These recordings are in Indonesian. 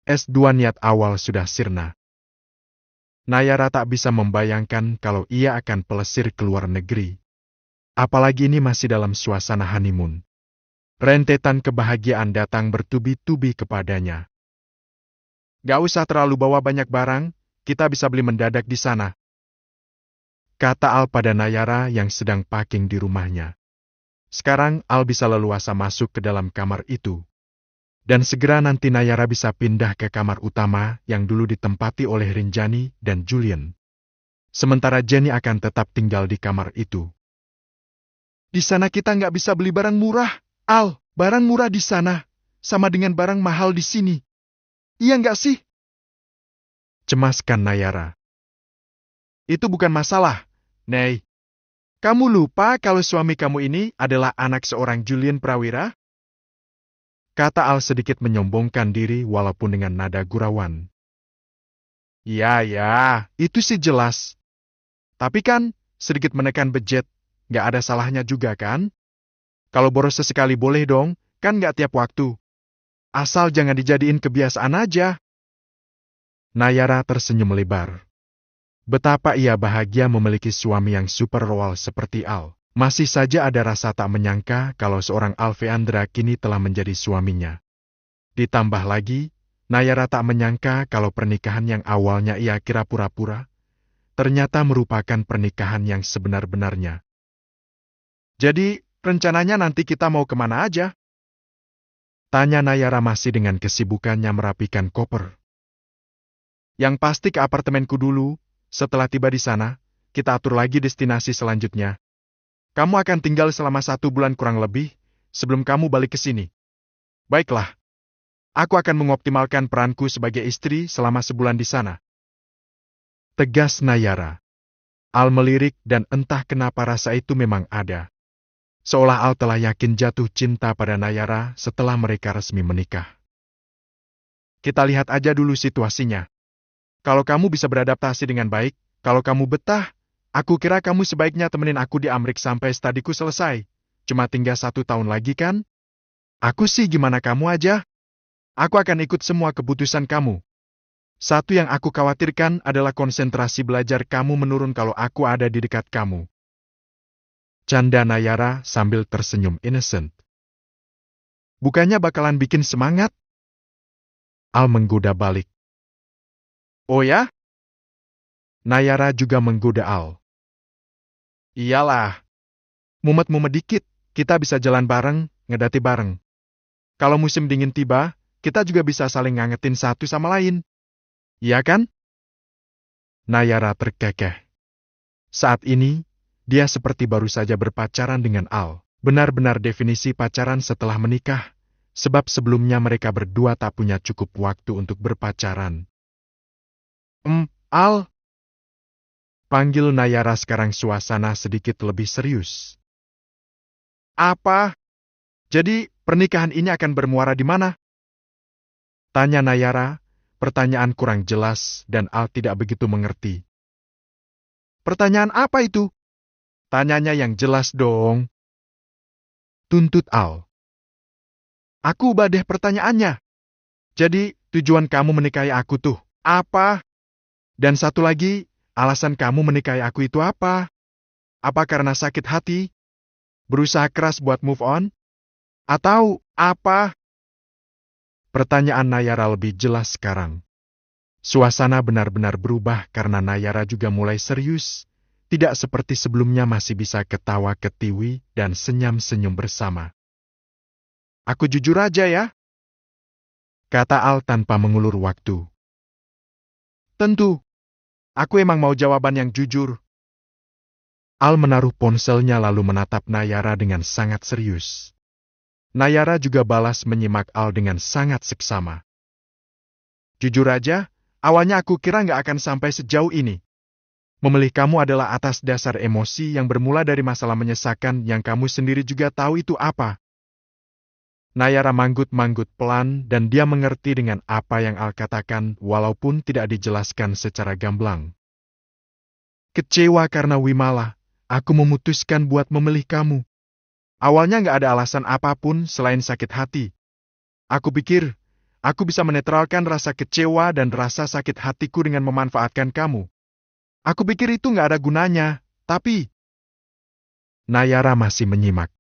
S2 niat awal sudah sirna. Nayara tak bisa membayangkan kalau ia akan pelesir ke luar negeri. Apalagi ini masih dalam suasana honeymoon. Rentetan kebahagiaan datang bertubi-tubi kepadanya. Gak usah terlalu bawa banyak barang, kita bisa beli mendadak di sana. Kata Al pada Nayara yang sedang packing di rumahnya. Sekarang Al bisa leluasa masuk ke dalam kamar itu. Dan segera nanti Nayara bisa pindah ke kamar utama yang dulu ditempati oleh Rinjani dan Julian. Sementara Jenny akan tetap tinggal di kamar itu. Di sana kita nggak bisa beli barang murah, Al. Barang murah di sana, sama dengan barang mahal di sini. Iya nggak sih? Cemaskan Nayara. Itu bukan masalah, Nay. Kamu lupa kalau suami kamu ini adalah anak seorang Julian Prawira? Kata Al sedikit menyombongkan diri walaupun dengan nada gurauan. Ya, itu sih jelas. Tapi kan, sedikit menekan budget, nggak ada salahnya juga kan? Kalau boros sesekali boleh dong, kan nggak tiap waktu. Asal jangan dijadiin kebiasaan aja. Nayara tersenyum lebar. Betapa ia bahagia memiliki suami yang super royal seperti Al. Masih saja ada rasa tak menyangka kalau seorang Alveandra kini telah menjadi suaminya. Ditambah lagi, Nayara tak menyangka kalau pernikahan yang awalnya ia kira pura-pura, ternyata merupakan pernikahan yang sebenar-benarnya. Jadi, rencananya nanti kita mau kemana aja? Tanya Nayara masih dengan kesibukannya merapikan koper. Yang pasti ke apartemenku dulu, setelah tiba di sana, kita atur lagi destinasi selanjutnya. Kamu akan tinggal selama 1 bulan kurang lebih, sebelum kamu balik ke sini. Baiklah. Aku akan mengoptimalkan peranku sebagai istri selama sebulan di sana. Tegas Nayara. Al melirik dan entah kenapa rasa itu memang ada. Seolah Al telah yakin jatuh cinta pada Nayara setelah mereka resmi menikah. Kita lihat aja dulu situasinya. Kalau kamu bisa beradaptasi dengan baik, kalau kamu betah, aku kira kamu sebaiknya temenin aku di Amrik sampai studiku selesai. Cuma tinggal 1 tahun lagi kan? Aku sih gimana kamu aja. Aku akan ikut semua keputusan kamu. Satu yang aku khawatirkan adalah konsentrasi belajar kamu menurun kalau aku ada di dekat kamu. Canda Nayara sambil tersenyum innocent. Bukannya bakalan bikin semangat? Al menggoda balik. Oh ya? Nayara juga menggoda Al. Iyalah. Mumet-mumet dikit, kita bisa jalan bareng, ngedati bareng. Kalau musim dingin tiba, kita juga bisa saling ngangetin satu sama lain. Iya kan? Nayara terkekeh. Saat ini, dia seperti baru saja berpacaran dengan Al. Benar-benar definisi pacaran setelah menikah, sebab sebelumnya mereka berdua tak punya cukup waktu untuk berpacaran. Al? Panggil Nayara sekarang suasana sedikit lebih serius. Apa? Jadi, pernikahan ini akan bermuara di mana? Tanya Nayara, pertanyaan kurang jelas dan Al tidak begitu mengerti. Pertanyaan apa itu? Tanyanya yang jelas dong. Tuntut Al. Aku ubah deh pertanyaannya. Jadi, tujuan kamu menikahi aku tuh, apa? Dan satu lagi, alasan kamu menikahi aku itu apa? Apa karena sakit hati? Berusaha keras buat move on? Atau apa? Pertanyaan Nayara lebih jelas sekarang. Suasana benar-benar berubah karena Nayara juga mulai serius. Tidak seperti sebelumnya masih bisa ketawa ketiwi dan senyum-senyum bersama. Aku jujur aja ya. Kata Al tanpa mengulur waktu. Tentu. Aku emang mau jawaban yang jujur. Al menaruh ponselnya lalu menatap Nayara dengan sangat serius. Nayara juga balas menyimak Al dengan sangat seksama. Jujur aja, awalnya aku kira nggak akan sampai sejauh ini. Memilih kamu adalah atas dasar emosi yang bermula dari masalah menyesakan yang kamu sendiri juga tahu itu apa. Nayara manggut-manggut pelan dan dia mengerti dengan apa yang Al katakan walaupun tidak dijelaskan secara gamblang. Kecewa karena Wimala, aku memutuskan buat memilih kamu. Awalnya nggak ada alasan apapun selain sakit hati. Aku pikir, Aku bisa menetralkan rasa kecewa dan rasa sakit hatiku dengan memanfaatkan kamu. Aku pikir itu nggak ada gunanya, tapi... Nayara masih menyimak.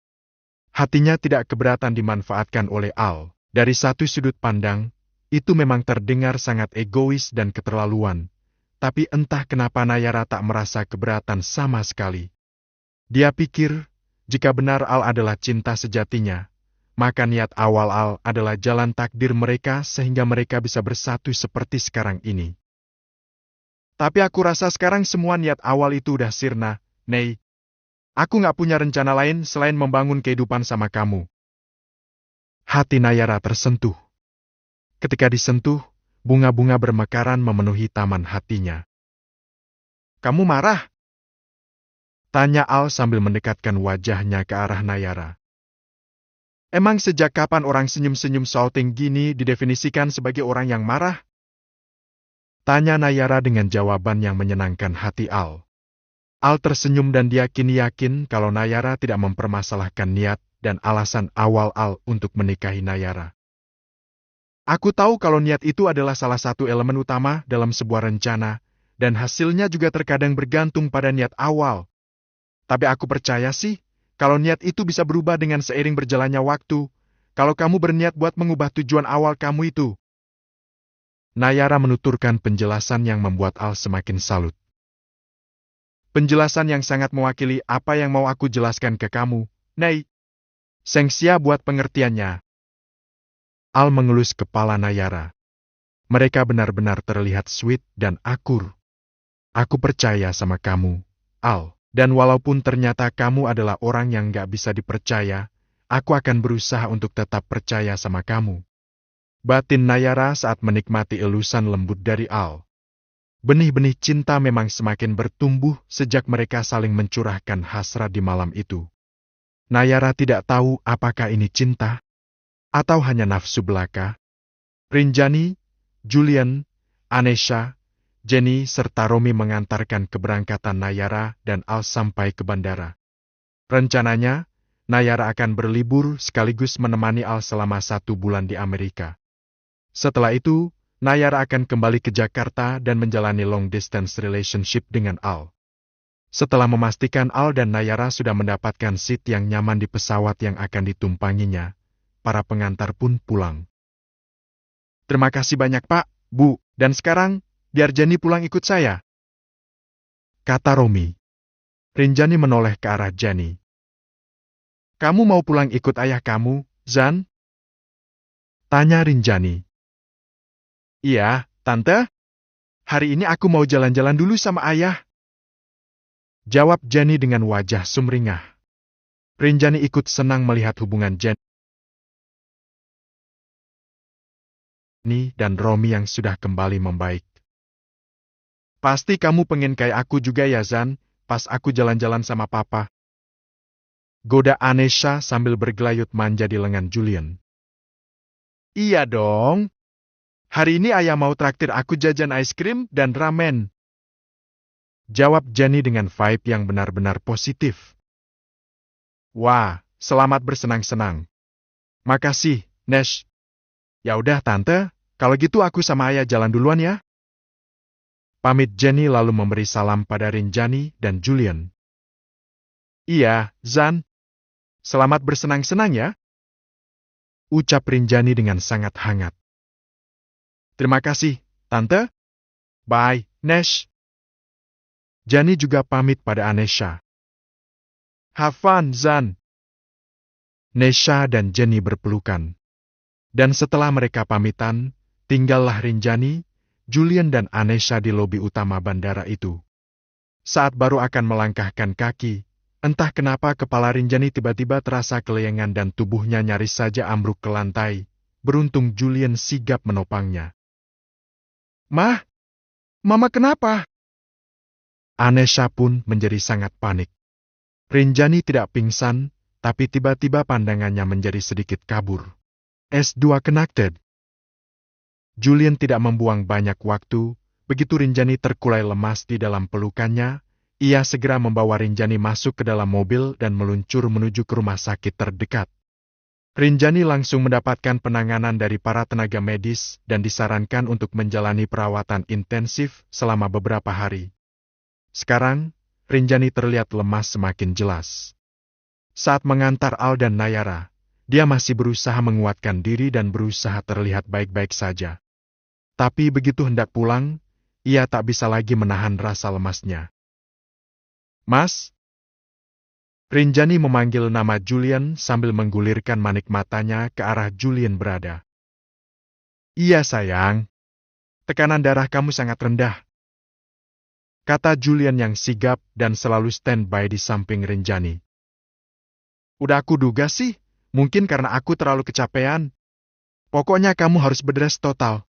Hatinya tidak keberatan dimanfaatkan oleh Al. Dari satu sudut pandang, itu memang terdengar sangat egois dan keterlaluan. Tapi entah kenapa Nayara tak merasa keberatan sama sekali. Dia pikir, jika benar Al adalah cinta sejatinya, maka niat awal Al adalah jalan takdir mereka sehingga mereka bisa bersatu seperti sekarang ini. Tapi aku rasa sekarang semua niat awal itu udah sirna, Nei. Aku nggak punya rencana lain selain membangun kehidupan sama kamu. Hati Nayara tersentuh. Ketika disentuh, bunga-bunga bermekaran memenuhi taman hatinya. Kamu marah? Tanya Al sambil mendekatkan wajahnya ke arah Nayara. Emang sejak kapan orang senyum-senyum shouting gini didefinisikan sebagai orang yang marah? Tanya Nayara dengan jawaban yang menyenangkan hati Al. Al tersenyum dan dia kini yakin kalau Nayara tidak mempermasalahkan niat dan alasan awal Al untuk menikahi Nayara. Aku tahu kalau niat itu adalah salah satu elemen utama dalam sebuah rencana, dan hasilnya juga terkadang bergantung pada niat awal. Tapi aku percaya sih, kalau niat itu bisa berubah dengan seiring berjalannya waktu, kalau kamu berniat buat mengubah tujuan awal kamu itu. Nayara menuturkan penjelasan yang membuat Al semakin salut. Penjelasan yang sangat mewakili apa yang mau aku jelaskan ke kamu, Nei. Sengsia buat pengertiannya. Al mengelus kepala Nayara. Mereka benar-benar terlihat sweet dan akur. Aku percaya sama kamu, Al. Dan walaupun ternyata kamu adalah orang yang gak bisa dipercaya, aku akan berusaha untuk tetap percaya sama kamu. Batin Nayara saat menikmati elusan lembut dari Al. Benih-benih cinta memang semakin bertumbuh sejak mereka saling mencurahkan hasrat di malam itu. Nayara tidak tahu apakah ini cinta, atau hanya nafsu belaka. Rinjani, Julian, Anesha, Jenny serta Romi mengantarkan keberangkatan Nayara dan Al sampai ke bandara. Rencananya, Nayara akan berlibur sekaligus menemani Al selama 1 bulan di Amerika. Setelah itu, Nayara akan kembali ke Jakarta dan menjalani long distance relationship dengan Al. Setelah memastikan Al dan Nayara sudah mendapatkan seat yang nyaman di pesawat yang akan ditumpanginya, para pengantar pun pulang. Terima kasih banyak Pak, Bu, dan sekarang, biar Jenny pulang ikut saya. Kata Romi. Rinjani menoleh ke arah Jenny. Kamu mau pulang ikut ayah kamu, Zan? Tanya Rinjani. Iya, Tante. Hari ini aku mau jalan-jalan dulu sama ayah. Jawab Jenny dengan wajah sumringah. Rinjani ikut senang melihat hubungan Jenny dan Romi yang sudah kembali membaik. Pasti kamu pengen kayak aku juga ya Zan, pas aku jalan-jalan sama papa. Goda Anesha sambil bergelayut manja di lengan Julian. Iya dong. Hari ini ayah mau traktir aku jajan es krim dan ramen. Jawab Jenny dengan vibe yang benar-benar positif. Wah, selamat bersenang-senang. Makasih, Nesh. Ya udah Tante, kalau gitu aku sama ayah jalan duluan ya. Pamit Jenny lalu memberi salam pada Rinjani dan Julian. Iya, Zan. Selamat bersenang-senang ya. Ucap Rinjani dengan sangat hangat. Terima kasih, Tante. Bye, Nesh. Jani juga pamit pada Anesha. Have fun, Zan. Nesha dan Jenny berpelukan. Dan setelah mereka pamitan, tinggallah Rinjani, Julian dan Anesha di lobi utama bandara itu. Saat baru akan melangkahkan kaki, entah kenapa kepala Rinjani tiba-tiba terasa keleyengan dan tubuhnya nyaris saja ambruk ke lantai. Beruntung Julian sigap menopangnya. Mah, Mama kenapa? Anesha pun menjadi sangat panik. Rinjani tidak pingsan, tapi tiba-tiba pandangannya menjadi sedikit kabur. S2 connected. Julian tidak membuang banyak waktu, begitu Rinjani terkulai lemas di dalam pelukannya, ia segera membawa Rinjani masuk ke dalam mobil dan meluncur menuju ke rumah sakit terdekat. Rinjani langsung mendapatkan penanganan dari para tenaga medis dan disarankan untuk menjalani perawatan intensif selama beberapa hari. Sekarang, Rinjani terlihat lemas semakin jelas. Saat mengantar Al dan Nayara, dia masih berusaha menguatkan diri dan berusaha terlihat baik-baik saja. Tapi begitu hendak pulang, ia tak bisa lagi menahan rasa lemasnya. "Mas?" Rinjani memanggil nama Julian sambil menggulirkan manik matanya ke arah Julian berada. "Iya sayang, tekanan darah kamu sangat rendah," kata Julian yang sigap dan selalu standby di samping Rinjani. "Udah aku duga sih, mungkin karena aku terlalu kecapean. Pokoknya kamu harus beres total.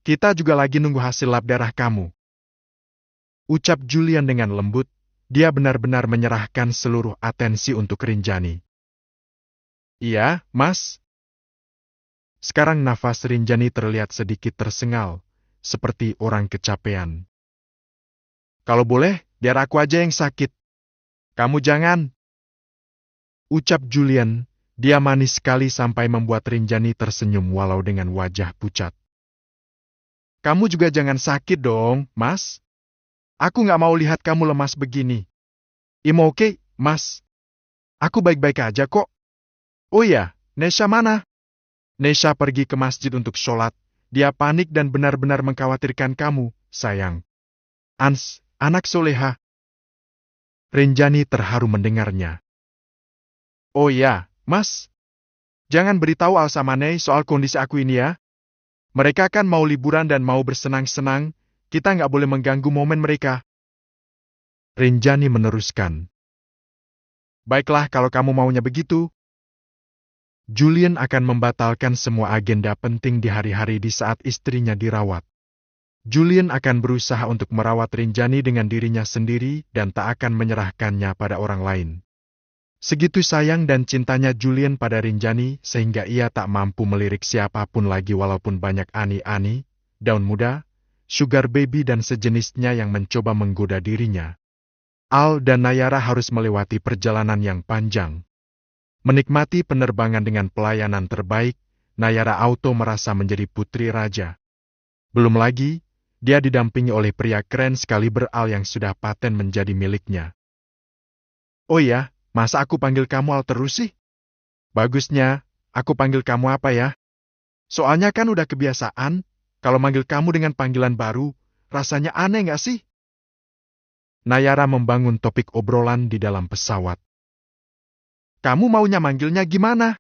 Kita juga lagi nunggu hasil lab darah kamu," ucap Julian dengan lembut. Dia benar-benar menyerahkan seluruh atensi untuk Rinjani. "Iya, Mas." Sekarang nafas Rinjani terlihat sedikit tersengal, seperti orang kecapean. "Kalau boleh, biar aku aja yang sakit. Kamu jangan," ucap Julian. Dia manis sekali sampai membuat Rinjani tersenyum walau dengan wajah pucat. "Kamu juga jangan sakit dong, Mas. Aku nggak mau lihat kamu lemas begini." "I'm okay, Mas. Aku baik-baik aja kok. Oh iya, Nesha mana?" "Nesha pergi ke masjid untuk sholat. Dia panik dan benar-benar mengkhawatirkan kamu, sayang." "Ans, anak soleha." Rinjani terharu mendengarnya. "Oh iya, Mas. Jangan beritahu Al sama Nei soal kondisi aku ini ya. Mereka kan mau liburan dan mau bersenang-senang. Kita nggak boleh mengganggu momen mereka." Rinjani meneruskan. "Baiklah kalau kamu maunya begitu." Julian akan membatalkan semua agenda penting di hari-hari di saat istrinya dirawat. Julian akan berusaha untuk merawat Rinjani dengan dirinya sendiri dan tak akan menyerahkannya pada orang lain. Segitu sayang dan cintanya Julian pada Rinjani sehingga ia tak mampu melirik siapapun lagi walaupun banyak ani-ani, daun muda, sugar baby dan sejenisnya yang mencoba menggoda dirinya. Al dan Nayara harus melewati perjalanan yang panjang. Menikmati penerbangan dengan pelayanan terbaik, Nayara Auto merasa menjadi putri raja. Belum lagi, dia didampingi oleh pria keren sekali Al yang sudah paten menjadi miliknya. "Oh iya, masa aku panggil kamu Al terus sih? Bagusnya, aku panggil kamu apa ya? Soalnya kan udah kebiasaan, kalau manggil kamu dengan panggilan baru, rasanya aneh nggak sih?" Nayara membangun topik obrolan di dalam pesawat. "Kamu maunya manggilnya gimana?"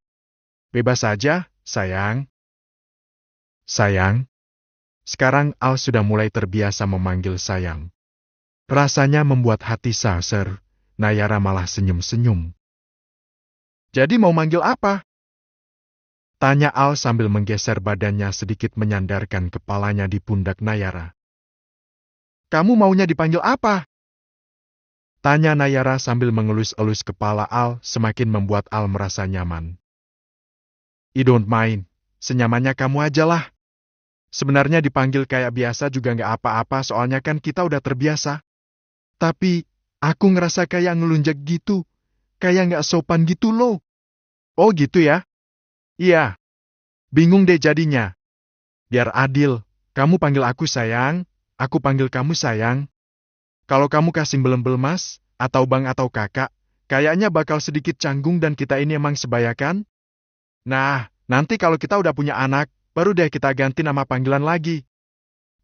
"Bebas saja, sayang." "Sayang." Sekarang Al sudah mulai terbiasa memanggil sayang. Rasanya membuat hati saser, Nayara malah senyum-senyum. "Jadi mau manggil apa?" tanya Al sambil menggeser badannya sedikit menyandarkan kepalanya di pundak Nayara. "Kamu maunya dipanggil apa?" tanya Nayara sambil mengelus-elus kepala Al semakin membuat Al merasa nyaman. "I don't mind, senyamannya kamu ajalah. Sebenarnya dipanggil kayak biasa juga nggak apa-apa soalnya kan kita udah terbiasa. Tapi, aku ngerasa kayak ngelunjak gitu. Kayak nggak sopan gitu loh." "Oh gitu ya?" "Iya. Bingung deh jadinya. Biar adil, kamu panggil aku sayang, aku panggil kamu sayang. Kalau kamu kasih belem-belem mas, atau bang atau kakak, kayaknya bakal sedikit canggung dan kita ini emang sebaya kan? Nah, nanti kalau kita udah punya anak, baru deh kita ganti nama panggilan lagi.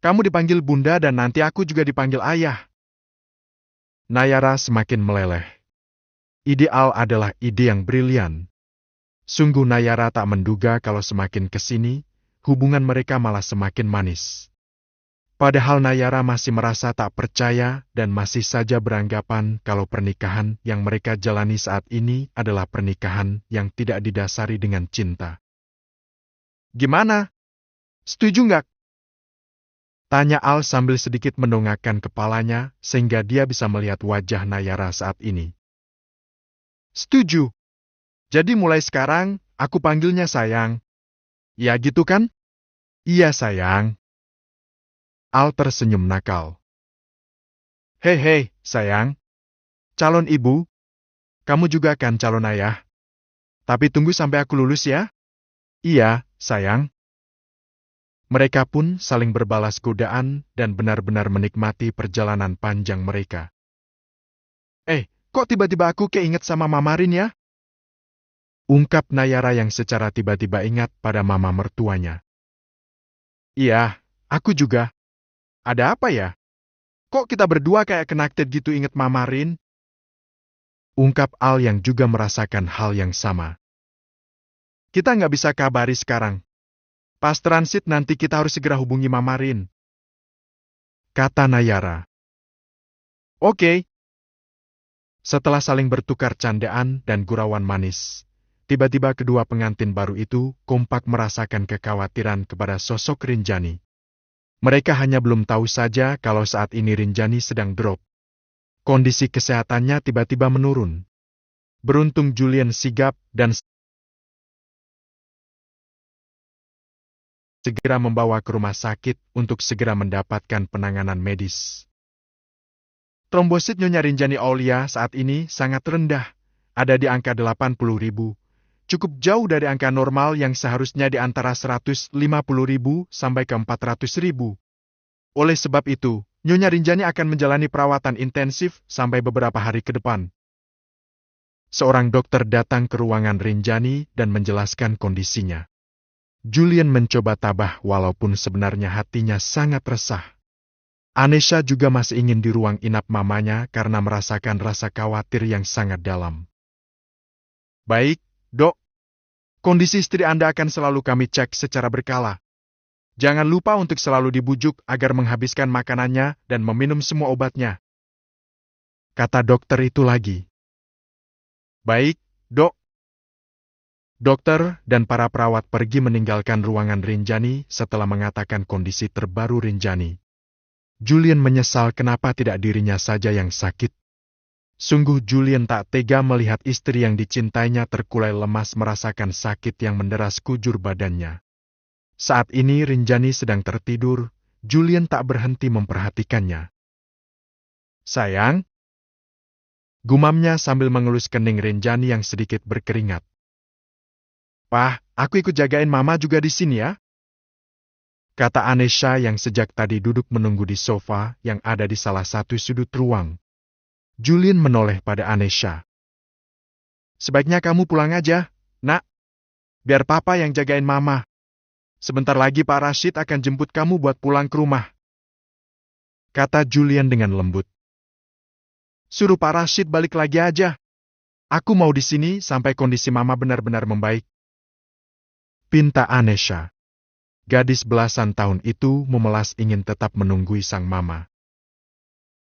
Kamu dipanggil bunda dan nanti aku juga dipanggil ayah." Nayara semakin meleleh. Ideal adalah ide yang brilian. Sungguh Nayara tak menduga kalau semakin kesini, hubungan mereka malah semakin manis. Padahal Nayara masih merasa tak percaya dan masih saja beranggapan kalau pernikahan yang mereka jalani saat ini adalah pernikahan yang tidak didasari dengan cinta. "Gimana? Setuju nggak?" tanya Al sambil sedikit mendongakkan kepalanya sehingga dia bisa melihat wajah Nayara saat ini. "Setuju. Jadi mulai sekarang, aku panggilnya sayang. Ya gitu kan?" "Iya sayang." Al tersenyum nakal. Hei, sayang. Calon ibu, kamu juga kan calon ayah. Tapi tunggu sampai aku lulus ya. Iya, sayang. Mereka pun saling berbalas godaan dan benar-benar menikmati perjalanan panjang mereka. Kok tiba-tiba aku keinget sama Mama Rin ya? Ungkap Nayara yang secara tiba-tiba ingat pada mama mertuanya. Iya, aku juga. Ada apa ya? Kok kita berdua kayak connected gitu inget Mama Rin? Ungkap Al yang juga merasakan hal yang sama. Kita nggak bisa kabari sekarang. Pas transit nanti kita harus segera hubungi Mama Rin. Kata Nayara. Oke. Setelah saling bertukar candaan dan gurauan manis, tiba-tiba kedua pengantin baru itu kompak merasakan kekhawatiran kepada sosok Rinjani. Mereka hanya belum tahu saja kalau saat ini Rinjani sedang drop. Kondisi kesehatannya tiba-tiba menurun. Beruntung Julian sigap dan segera membawa ke rumah sakit untuk segera mendapatkan penanganan medis. Trombosit Nyonya Rinjani Aulia saat ini sangat rendah, ada di angka 80.000, cukup jauh dari angka normal yang seharusnya di antara 150.000 sampai ke 400.000. Oleh sebab itu, Nyonya Rinjani akan menjalani perawatan intensif sampai beberapa hari ke depan. Seorang dokter datang ke ruangan Rinjani dan menjelaskan kondisinya. Julian mencoba tabah walaupun sebenarnya hatinya sangat resah. Anesha juga masih ingin di ruang inap mamanya karena merasakan rasa khawatir yang sangat dalam. Baik, Dok. Kondisi istri Anda akan selalu kami cek secara berkala. Jangan lupa untuk selalu dibujuk agar menghabiskan makanannya dan meminum semua obatnya. Kata dokter itu lagi. Baik, Dok. Dokter dan para perawat pergi meninggalkan ruangan Rinjani setelah mengatakan kondisi terbaru Rinjani. Julian menyesal kenapa tidak dirinya saja yang sakit. Sungguh Julian tak tega melihat istri yang dicintainya terkulai lemas merasakan sakit yang mendera sekujur badannya. Saat ini Rinjani sedang tertidur, Julian tak berhenti memperhatikannya. Sayang, gumamnya sambil mengelus kening Rinjani yang sedikit berkeringat. Pah, aku ikut jagain Mama juga di sini ya. Kata Anesha yang sejak tadi duduk menunggu di sofa yang ada di salah satu sudut ruang. Julian menoleh pada Anesha. Sebaiknya kamu pulang aja, Nak. Biar Papa yang jagain Mama. Sebentar lagi Pak Rashid akan jemput kamu buat pulang ke rumah. Kata Julian dengan lembut. Suruh Pak Rashid balik lagi aja. Aku mau di sini sampai kondisi Mama benar-benar membaik. Pinta Anesha. Gadis belasan tahun itu memelas ingin tetap menunggui sang mama.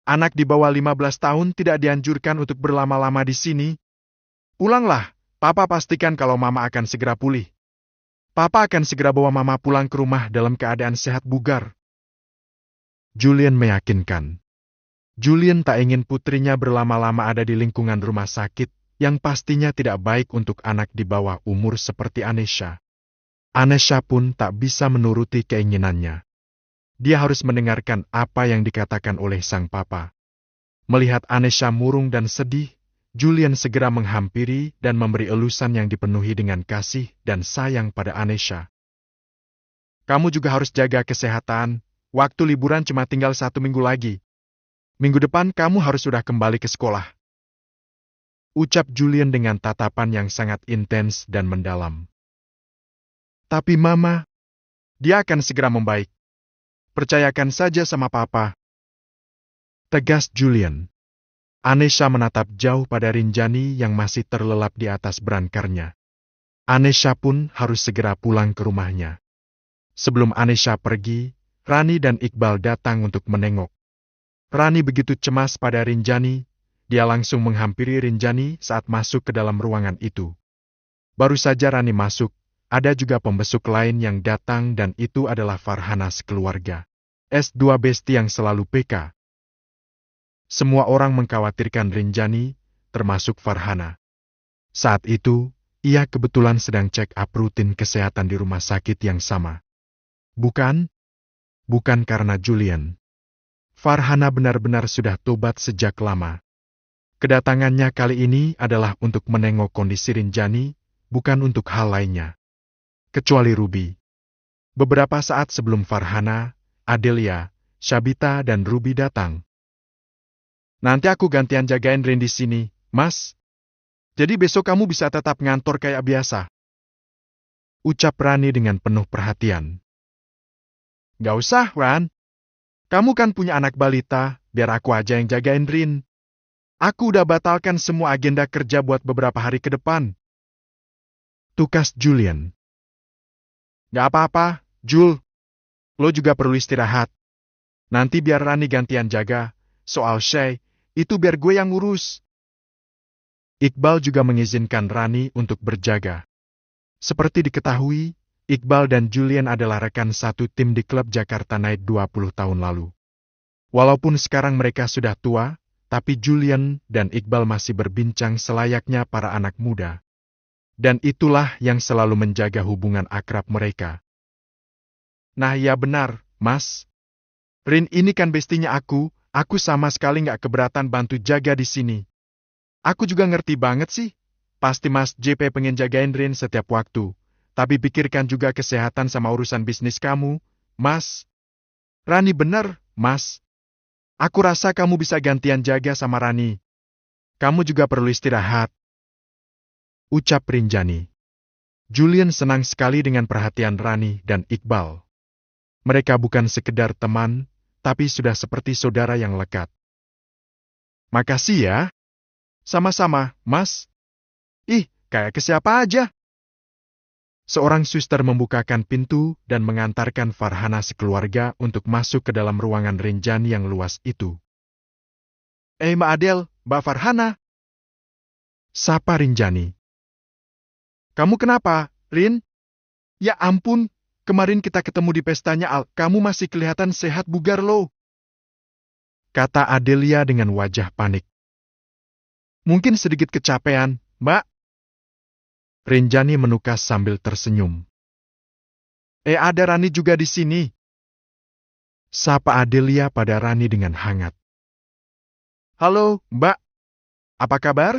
Anak di bawah 15 tahun tidak dianjurkan untuk berlama-lama di sini. Pulanglah, Papa pastikan kalau Mama akan segera pulih. Papa akan segera bawa Mama pulang ke rumah dalam keadaan sehat bugar. Julian meyakinkan. Julian tak ingin putrinya berlama-lama ada di lingkungan rumah sakit yang pastinya tidak baik untuk anak di bawah umur seperti Anesha. Anesha pun tak bisa menuruti keinginannya. Dia harus mendengarkan apa yang dikatakan oleh sang papa. Melihat Anesha murung dan sedih, Julian segera menghampiri dan memberi elusan yang dipenuhi dengan kasih dan sayang pada Anesha. Kamu juga harus jaga kesehatan, waktu liburan cuma tinggal 1 minggu lagi. Minggu depan kamu harus sudah kembali ke sekolah. Ucap Julian dengan tatapan yang sangat intens dan mendalam. Tapi Mama, dia akan segera membaik. Percayakan saja sama Papa. Tegas Julian. Anesha menatap jauh pada Rinjani yang masih terlelap di atas berankarnya. Anesha pun harus segera pulang ke rumahnya. Sebelum Anesha pergi, Rani dan Iqbal datang untuk menengok. Rani begitu cemas pada Rinjani, dia langsung menghampiri Rinjani saat masuk ke dalam ruangan itu. Baru saja Rani masuk, ada juga pembesuk lain yang datang dan itu adalah Farhana sekeluarga. S2 besti yang selalu PK. Semua orang mengkhawatirkan Rinjani, termasuk Farhana. Saat itu, ia kebetulan sedang check up rutin kesehatan di rumah sakit yang sama. Bukan karena Julian. Farhana benar-benar sudah tobat sejak lama. Kedatangannya kali ini adalah untuk menengok kondisi Rinjani, bukan untuk hal lainnya. Kecuali Ruby. Beberapa saat sebelum Farhana, Adelia, Shabita dan Ruby datang. Nanti aku gantian jagain Rin di sini, Mas. Jadi besok kamu bisa tetap ngantor kayak biasa. Ucap Rani dengan penuh perhatian. Gak usah, Ran. Kamu kan punya anak balita, biar aku aja yang jagain Rin. Aku udah batalkan semua agenda kerja buat beberapa hari ke depan. Tukas Julian. Gak apa-apa, Jul. Lo juga perlu istirahat. Nanti biar Rani gantian jaga. Soal Shay, itu biar gue yang ngurus. Iqbal juga mengizinkan Rani untuk berjaga. Seperti diketahui, Iqbal dan Julian adalah rekan satu tim di klub Jakarta Night 20 tahun lalu. Walaupun sekarang mereka sudah tua, tapi Julian dan Iqbal masih berbincang selayaknya para anak muda. Dan itulah yang selalu menjaga hubungan akrab mereka. Nah ya benar, Mas. Rin ini kan bestinya aku sama sekali nggak keberatan bantu jaga di sini. Aku juga ngerti banget sih. Pasti Mas JP pengen jagain Rin setiap waktu. Tapi pikirkan juga kesehatan sama urusan bisnis kamu, Mas. Rani bener, Mas. Aku rasa kamu bisa gantian jaga sama Rani. Kamu juga perlu istirahat. Ucap Rinjani. Julian senang sekali dengan perhatian Rani dan Iqbal. Mereka bukan sekedar teman, tapi sudah seperti saudara yang lekat. Makasih ya. Sama-sama, Mas. Ih, kayak ke siapa aja? Seorang suster membukakan pintu dan mengantarkan Farhana sekeluarga untuk masuk ke dalam ruangan Rinjani yang luas itu. Mbak Adel, Mbak Farhana. Sapa Rinjani. Kamu kenapa, Rin? Ya ampun, kemarin kita ketemu di pestanya Al, kamu masih kelihatan sehat bugar loh. Kata Adelia dengan wajah panik. Mungkin sedikit kecapean, Mbak. Rinjani menukas sambil tersenyum. Ada Rani juga di sini. Sapa Adelia pada Rani dengan hangat. Halo, Mbak. Apa kabar?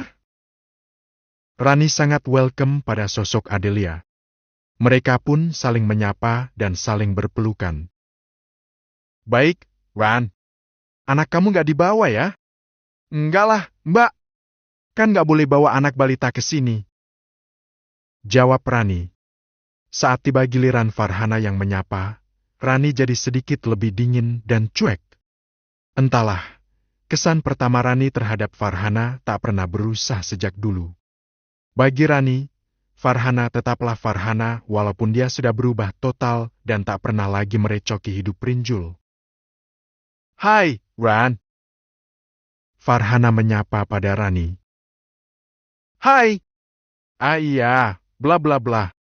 Rani sangat welcome pada sosok Adelia. Mereka pun saling menyapa dan saling berpelukan. Baik, Ran. Anak kamu nggak dibawa ya? Enggak lah, Mbak. Kan nggak boleh bawa anak balita ke sini. Jawab Rani. Saat tiba giliran Farhana yang menyapa, Rani jadi sedikit lebih dingin dan cuek. Entahlah, kesan pertama Rani terhadap Farhana tak pernah berubah sejak dulu. Bagi Rani, Farhana tetaplah Farhana walaupun dia sudah berubah total dan tak pernah lagi merecoki hidup Rinjul. Hai, Ran. Farhana menyapa pada Rani. Hai. Iya, bla bla bla.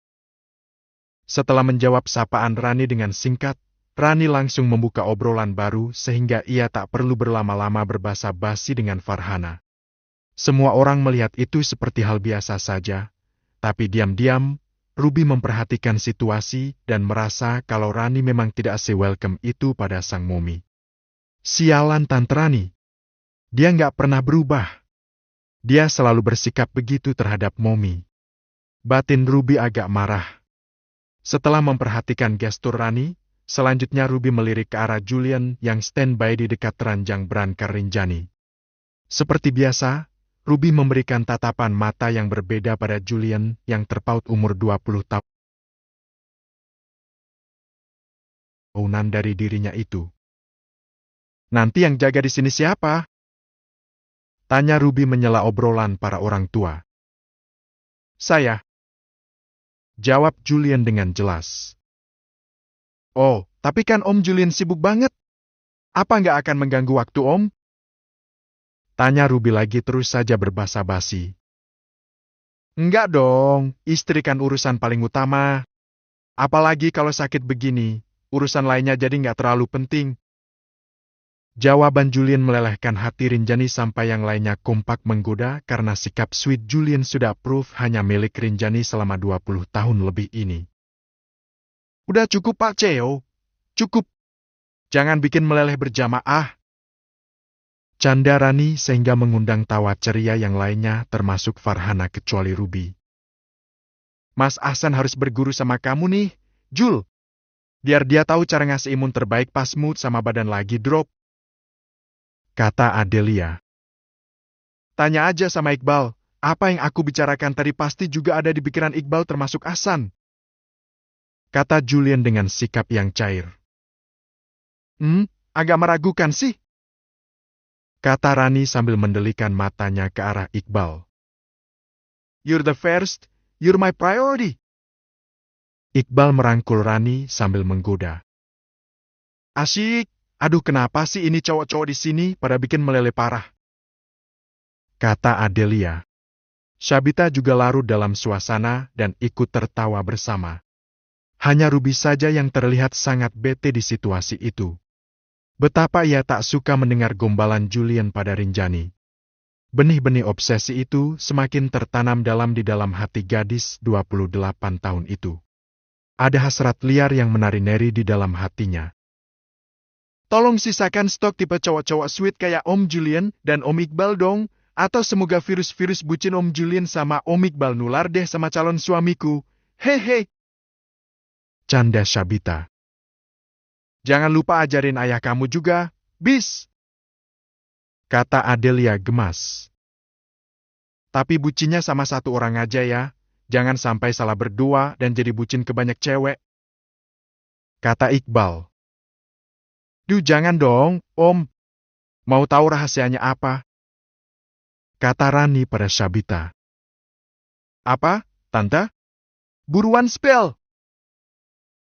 Setelah menjawab sapaan Rani dengan singkat, Rani langsung membuka obrolan baru sehingga ia tak perlu berlama-lama berbasa-basi dengan Farhana. Semua orang melihat itu seperti hal biasa saja, tapi diam-diam, Ruby memperhatikan situasi dan merasa kalau Rani memang tidak se-welcome itu pada sang Momi. Sialan Tante Rani. Dia nggak pernah berubah. Dia selalu bersikap begitu terhadap Momi. Batin Ruby agak marah. Setelah memperhatikan gestur Rani, selanjutnya Ruby melirik ke arah Julian yang standby di dekat ranjang berangkar Rinjani. Seperti biasa, Ruby memberikan tatapan mata yang berbeda pada Julian yang terpaut umur 20 tahunan dari dirinya itu. Nanti yang jaga di sini siapa? Tanya Ruby menyela obrolan para orang tua. Saya. Jawab Julian dengan jelas. Oh, tapi kan Om Julian sibuk banget. Apa nggak akan mengganggu waktu Om? Tanya Ruby lagi terus saja berbasa-basi. Enggak dong, istri kan urusan paling utama. Apalagi kalau sakit begini, urusan lainnya jadi nggak terlalu penting. Jawaban Julian melelehkan hati Rinjani sampai yang lainnya kompak menggoda karena sikap sweet Julian sudah proof hanya milik Rinjani selama 20 tahun lebih ini. Udah cukup Pak Ceo, cukup. Jangan bikin meleleh berjamaah. Canda Rani sehingga mengundang tawa ceria yang lainnya termasuk Farhana kecuali Ruby. Mas Ahsan harus berguru sama kamu nih, Jul. Biar dia tahu cara ngasih imun terbaik pas mood sama badan lagi drop. Kata Adelia. Tanya aja sama Iqbal, apa yang aku bicarakan tadi pasti juga ada di pikiran Iqbal termasuk Ahsan. Kata Julian dengan sikap yang cair. Agak meragukan sih. Kata Rani sambil mendelikan matanya ke arah Iqbal. You're the first, you're my priority. Iqbal merangkul Rani sambil menggoda. Asyik, aduh kenapa sih ini cowok-cowok di sini pada bikin meleleh parah. Kata Adelia. Syabita juga larut dalam suasana dan ikut tertawa bersama. Hanya Ruby saja yang terlihat sangat bete di situasi itu. Betapa ia tak suka mendengar gombalan Julian pada Rinjani. Benih-benih obsesi itu semakin tertanam di dalam hati gadis 28 tahun itu. Ada hasrat liar yang menari-nari di dalam hatinya. Tolong sisakan stok tipe cowok-cowok sweet kayak Om Julian dan Om Iqbal dong. Atau semoga virus-virus bucin Om Julian sama Om Iqbal nular deh sama calon suamiku. Hehe. Canda Syabita. Jangan lupa ajarin ayah kamu juga, bis. Kata Adelia gemas. Tapi bucinnya sama satu orang aja ya. Jangan sampai salah berdua dan jadi bucin ke banyak cewek. Kata Iqbal. Duh jangan dong, Om. Mau tahu rahasianya apa? Kata Rani pada Syabita. Apa, Tante? Buruan spell.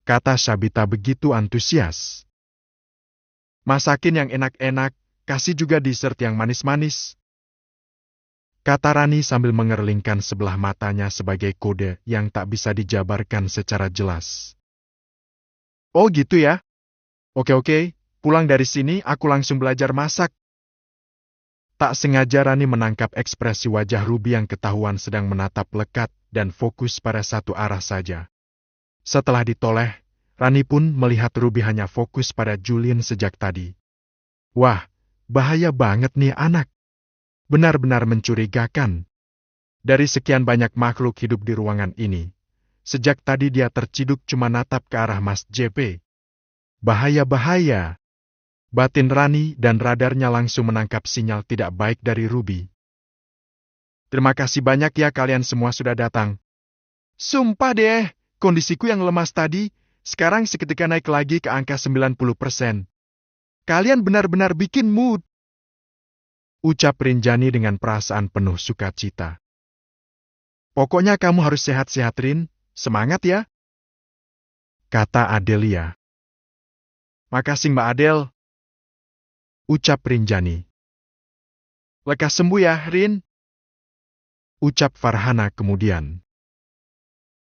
Kata Syabita begitu antusias. Masakin yang enak-enak, kasih juga dessert yang manis-manis. Kata Rani sambil mengerlingkan sebelah matanya sebagai kode yang tak bisa dijabarkan secara jelas. Oh gitu ya? Oke, pulang dari sini aku langsung belajar masak. Tak sengaja Rani menangkap ekspresi wajah Ruby yang ketahuan sedang menatap lekat dan fokus pada satu arah saja. Setelah ditoleh, Rani pun melihat Ruby hanya fokus pada Julian sejak tadi. Wah, bahaya banget nih anak. Benar-benar mencurigakan. Dari sekian banyak makhluk hidup di ruangan ini, sejak tadi dia terciduk cuma natap ke arah Mas JP. Bahaya-bahaya. Batin Rani dan radarnya langsung menangkap sinyal tidak baik dari Ruby. Terima kasih banyak ya kalian semua sudah datang. Sumpah deh, kondisiku yang lemas tadi, sekarang seketika naik lagi ke angka 90%. Kalian benar-benar bikin mood. Ucap Rinjani dengan perasaan penuh sukacita. Pokoknya kamu harus sehat-sehat Rin, semangat ya. Kata Adelia. Makasih Mbak Adel. Ucap Rinjani. Lekas sembuh ya, Rin. Ucap Farhana kemudian.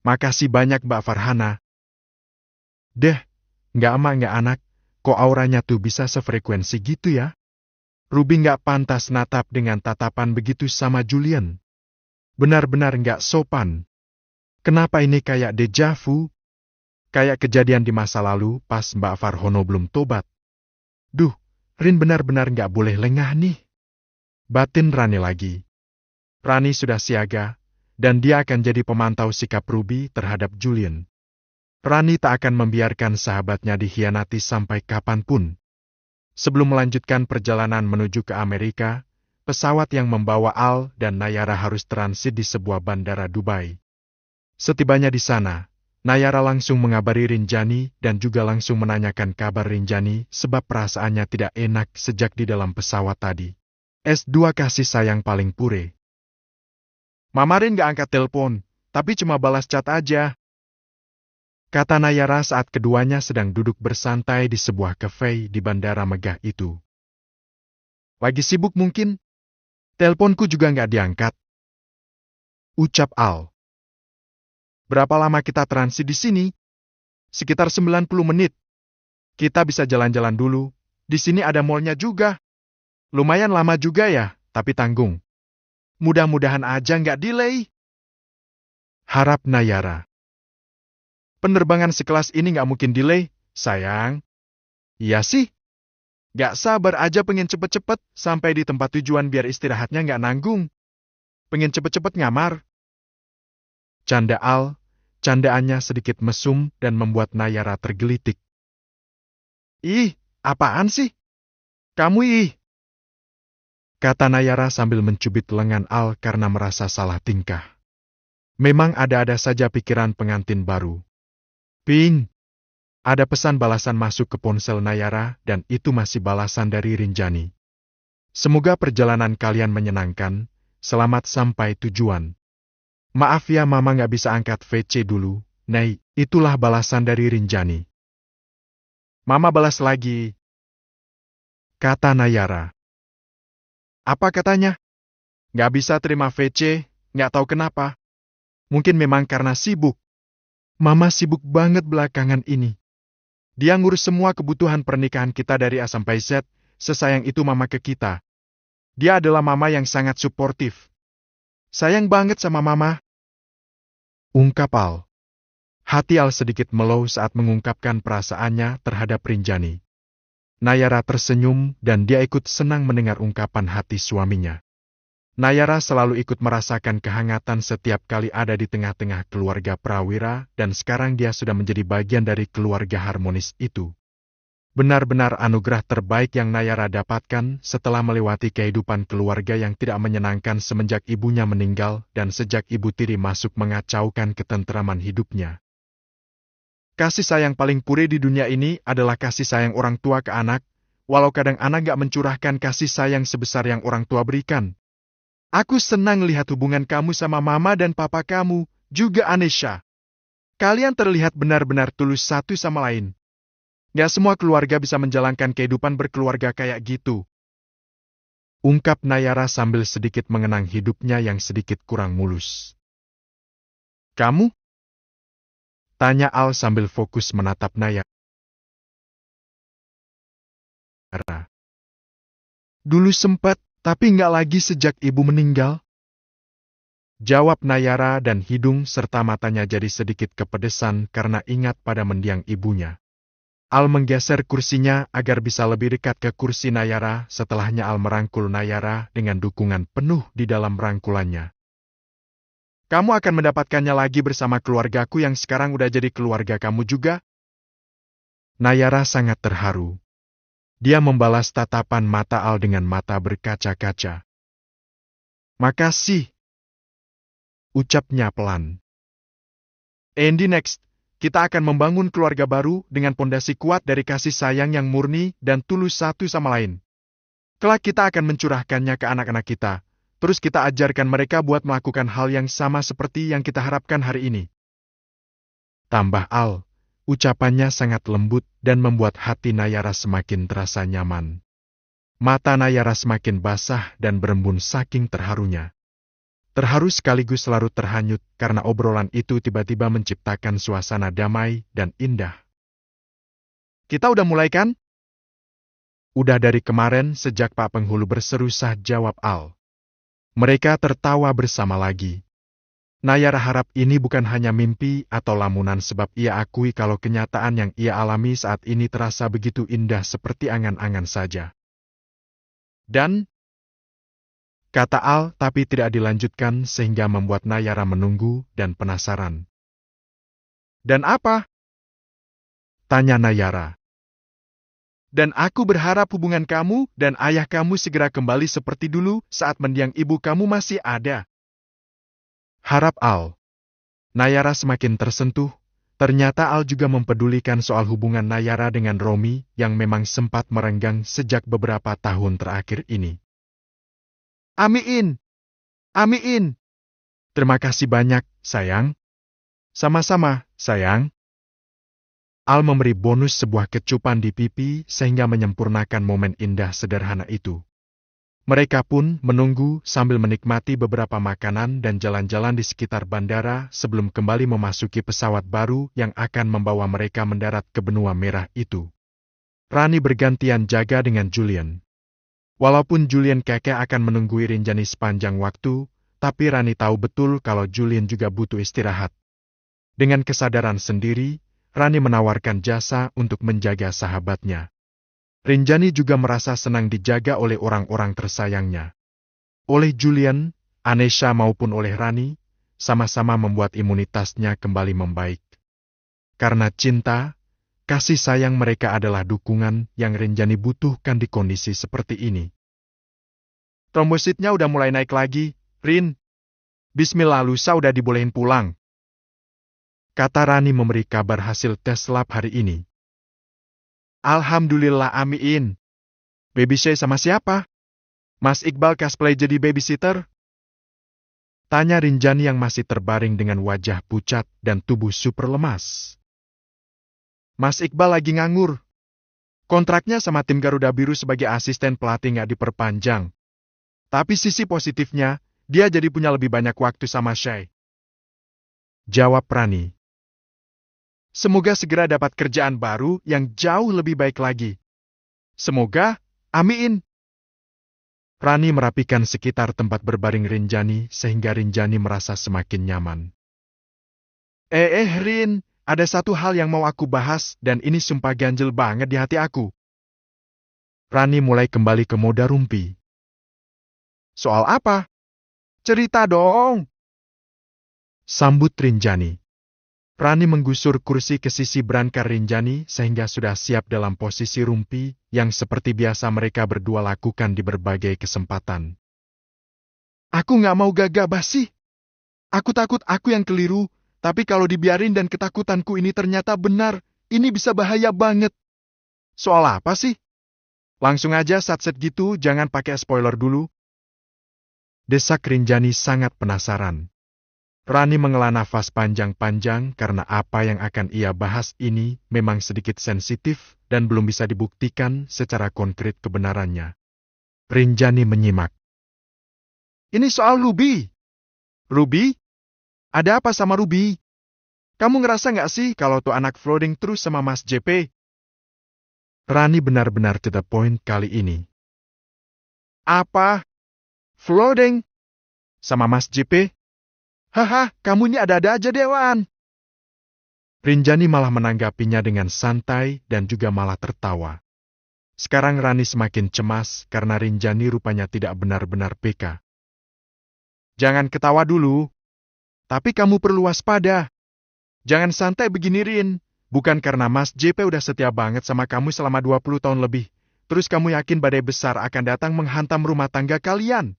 Makasih banyak Mbak Farhana. Deh, nggak emak nggak anak, kok auranya tuh bisa sefrekuensi gitu ya? Ruby nggak pantas natap dengan tatapan begitu sama Julian. Benar-benar nggak sopan. Kenapa ini kayak deja vu? Kayak kejadian di masa lalu pas Mbak Farhono belum tobat. Duh, Rin benar-benar nggak boleh lengah nih. Batin Rani lagi. Rani sudah siaga, dan dia akan jadi pemantau sikap Ruby terhadap Julian. Rani tak akan membiarkan sahabatnya dikhianati sampai kapanpun. Sebelum melanjutkan perjalanan menuju ke Amerika, pesawat yang membawa Al dan Nayara harus transit di sebuah bandara Dubai. Setibanya di sana, Nayara langsung mengabari Rinjani dan juga langsung menanyakan kabar Rinjani sebab perasaannya tidak enak sejak di dalam pesawat tadi. S2 kasih sayang paling pure. Mama Rin gak angkat telepon, tapi cuma balas chat aja. Kata Nayara saat keduanya sedang duduk bersantai di sebuah kafe di bandara megah itu. Lagi sibuk mungkin? Teleponku juga gak diangkat. Ucap Al. Berapa lama kita transit di sini? Sekitar 90 menit. Kita bisa jalan-jalan dulu. Di sini ada mallnya juga. Lumayan lama juga ya, tapi tanggung. Mudah-mudahan aja nggak delay. Harap Nayara. Penerbangan sekelas ini nggak mungkin delay, sayang. Iya sih. Nggak sabar aja pengen cepet-cepet sampai di tempat tujuan biar istirahatnya nggak nanggung. Pengen cepet-cepet ngamar. Canda Al, candaannya sedikit mesum dan membuat Nayara tergelitik. Ih, apaan sih? Kamu ih! Kata Nayara sambil mencubit lengan Al karena merasa salah tingkah. Memang ada-ada saja pikiran pengantin baru. Ping! Ada pesan balasan masuk ke ponsel Nayara dan itu masih balasan dari Rinjani. Semoga perjalanan kalian menyenangkan, selamat sampai tujuan. Maaf ya mama nggak bisa angkat VC dulu, Nei, itulah balasan dari Rinjani. Mama balas lagi. Kata Nayara. Apa katanya? Nggak bisa terima VC, nggak tahu kenapa. Mungkin memang karena sibuk. Mama sibuk banget belakangan ini. Dia ngurus semua kebutuhan pernikahan kita dari A sampai Z, sesayang itu mama ke kita. Dia adalah mama yang sangat suportif. Sayang banget sama mama. Ungkap Al. Hati Al sedikit melow saat mengungkapkan perasaannya terhadap Rinjani. Nayara tersenyum dan dia ikut senang mendengar ungkapan hati suaminya. Nayara selalu ikut merasakan kehangatan setiap kali ada di tengah-tengah keluarga Prawira dan sekarang dia sudah menjadi bagian dari keluarga harmonis itu. Benar-benar anugerah terbaik yang Nayara dapatkan setelah melewati kehidupan keluarga yang tidak menyenangkan semenjak ibunya meninggal dan sejak ibu tiri masuk mengacaukan ketentraman hidupnya. Kasih sayang paling purih di dunia ini adalah kasih sayang orang tua ke anak, walau kadang anak gak mencurahkan kasih sayang sebesar yang orang tua berikan. Aku senang lihat hubungan kamu sama mama dan papa kamu, juga Anesha. Kalian terlihat benar-benar tulus satu sama lain. Gak semua keluarga bisa menjalankan kehidupan berkeluarga kayak gitu. Ungkap Nayara sambil sedikit mengenang hidupnya yang sedikit kurang mulus. Kamu? Tanya Al sambil fokus menatap Nayara. Dulu sempat, tapi nggak lagi sejak ibu meninggal. Jawab Nayara dan hidung serta matanya jadi sedikit kepedesan karena ingat pada mendiang ibunya. Al menggeser kursinya agar bisa lebih dekat ke kursi Nayara setelahnya Al merangkul Nayara dengan dukungan penuh di dalam rangkulannya. Kamu akan mendapatkannya lagi bersama keluargaku yang sekarang udah jadi keluarga kamu juga? Nayara sangat terharu. Dia membalas tatapan mata Al dengan mata berkaca-kaca. Makasih. Ucapnya pelan. Andy next, kita akan membangun keluarga baru dengan pondasi kuat dari kasih sayang yang murni dan tulus satu sama lain. Kelak kita akan mencurahkannya ke anak-anak kita, terus kita ajarkan mereka buat melakukan hal yang sama seperti yang kita harapkan hari ini. Tambah Al. Ucapannya sangat lembut dan membuat hati Nayara semakin terasa nyaman. Mata Nayara semakin basah dan berembun saking terharunya. Terharu sekaligus larut terhanyut karena obrolan itu tiba-tiba menciptakan suasana damai dan indah. Kita udah mulai kan? Udah dari kemarin sejak Pak Penghulu berseru sah jawab Al. Mereka tertawa bersama lagi. Nayara harap ini bukan hanya mimpi atau lamunan sebab ia akui kalau kenyataan yang ia alami saat ini terasa begitu indah seperti angan-angan saja. Dan, kata Al tapi tidak dilanjutkan sehingga membuat Nayara menunggu dan penasaran. Dan apa? Tanya Nayara. Dan aku berharap hubungan kamu dan ayah kamu segera kembali seperti dulu saat mendiang ibu kamu masih ada. Harap Al. Nayara semakin tersentuh, ternyata Al juga mempedulikan soal hubungan Nayara dengan Romi yang memang sempat merenggang sejak beberapa tahun terakhir ini. Amin. Amin. Terima kasih banyak, sayang. Sama-sama, sayang. Al memberi bonus sebuah kecupan di pipi sehingga menyempurnakan momen indah sederhana itu. Mereka pun menunggu sambil menikmati beberapa makanan dan jalan-jalan di sekitar bandara sebelum kembali memasuki pesawat baru yang akan membawa mereka mendarat ke benua merah itu. Rani bergantian jaga dengan Julian. Walaupun Julian keke akan menunggu Rinjani sepanjang waktu, tapi Rani tahu betul kalau Julian juga butuh istirahat. Dengan kesadaran sendiri, Rani menawarkan jasa untuk menjaga sahabatnya. Rinjani juga merasa senang dijaga oleh orang-orang tersayangnya. Oleh Julian, Anesha maupun oleh Rani, sama-sama membuat imunitasnya kembali membaik. Karena cinta, kasih sayang mereka adalah dukungan yang Rinjani butuhkan di kondisi seperti ini. Trombositnya udah mulai naik lagi, Rin. Bismillah, lusa udah dibolehin pulang. Kata Rani memberi kabar hasil tes lab hari ini. Alhamdulillah, amin. Babysitter sama siapa? Mas Iqbal cosplay jadi babysitter? Tanya Rinjani yang masih terbaring dengan wajah pucat dan tubuh super lemas. Mas Iqbal lagi nganggur. Kontraknya sama tim Garuda Biru sebagai asisten pelatih nggak diperpanjang. Tapi sisi positifnya, dia jadi punya lebih banyak waktu sama Shay. Jawab Rani. Semoga segera dapat kerjaan baru yang jauh lebih baik lagi. Semoga, amin. Rani merapikan sekitar tempat berbaring Rinjani sehingga Rinjani merasa semakin nyaman. Rin, ada satu hal yang mau aku bahas dan ini sumpah ganjel banget di hati aku. Rani mulai kembali ke moda rumpi. Soal apa? Cerita dong. Sambut Rinjani. Rani menggusur kursi ke sisi berangkar Rinjani sehingga sudah siap dalam posisi rumpi yang seperti biasa mereka berdua lakukan di berbagai kesempatan. Aku nggak mau gagah basi. Aku takut aku yang keliru. Tapi kalau dibiarin dan ketakutanku ini ternyata benar, ini bisa bahaya banget. Soal apa sih? Langsung aja satset gitu, jangan pakai spoiler dulu. Desak Rinjani sangat penasaran. Rani menghela nafas panjang-panjang karena apa yang akan ia bahas ini memang sedikit sensitif dan belum bisa dibuktikan secara konkret kebenarannya. Rinjani menyimak. Ini soal Ruby. Ruby? Ada apa sama Ruby? Kamu ngerasa nggak sih kalau tuh anak floating terus sama Mas JP? Rani benar-benar to the point kali ini. Apa? Floating? Sama Mas JP? Haha, kamu ini ada-ada aja Dewan. Rinjani malah menanggapinya dengan santai dan juga malah tertawa. Sekarang Rani semakin cemas karena Rinjani rupanya tidak benar-benar peka. Jangan ketawa dulu. Tapi kamu perlu waspada. Jangan santai begini Rin. Bukan karena Mas JP udah setia banget sama kamu selama 20 tahun lebih. Terus kamu yakin badai besar akan datang menghantam rumah tangga kalian?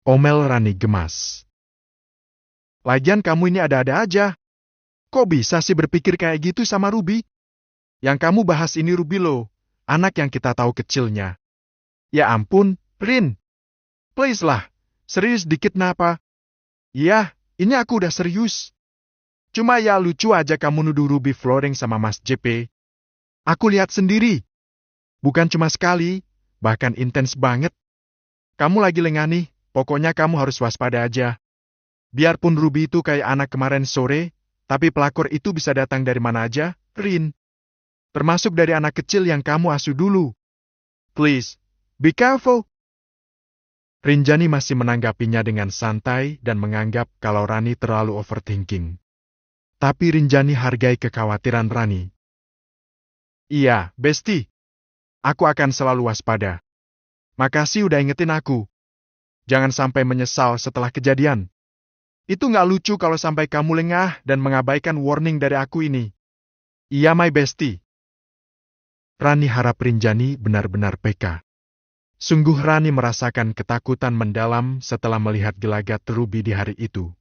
Omel Rani gemas. Lagian kamu ini ada-ada aja. Kok bisa sih berpikir kayak gitu sama Ruby? Yang kamu bahas ini Ruby loh. Anak yang kita tahu kecilnya. Ya ampun, Rin. Please lah. Serius dikit napa? Iya, ini aku udah serius. Cuma ya lucu aja kamu nuduh Ruby flooring sama Mas JP. Aku lihat sendiri. Bukan cuma sekali, bahkan intens banget. Kamu lagi lengah nih, pokoknya kamu harus waspada aja. Biarpun Ruby itu kayak anak kemarin sore, tapi pelakor itu bisa datang dari mana aja, Rin. Termasuk dari anak kecil yang kamu asuh dulu. Please, be careful. Rinjani masih menanggapinya dengan santai dan menganggap kalau Rani terlalu overthinking. Tapi Rinjani hargai kekhawatiran Rani. Iya, Besti. Aku akan selalu waspada. Makasih udah ingetin aku. Jangan sampai menyesal setelah kejadian. Itu nggak lucu kalau sampai kamu lengah dan mengabaikan warning dari aku ini. Iya, my Besti. Rani harap Rinjani benar-benar peka. Sungguh Rani merasakan ketakutan mendalam setelah melihat gelagat Ruby di hari itu.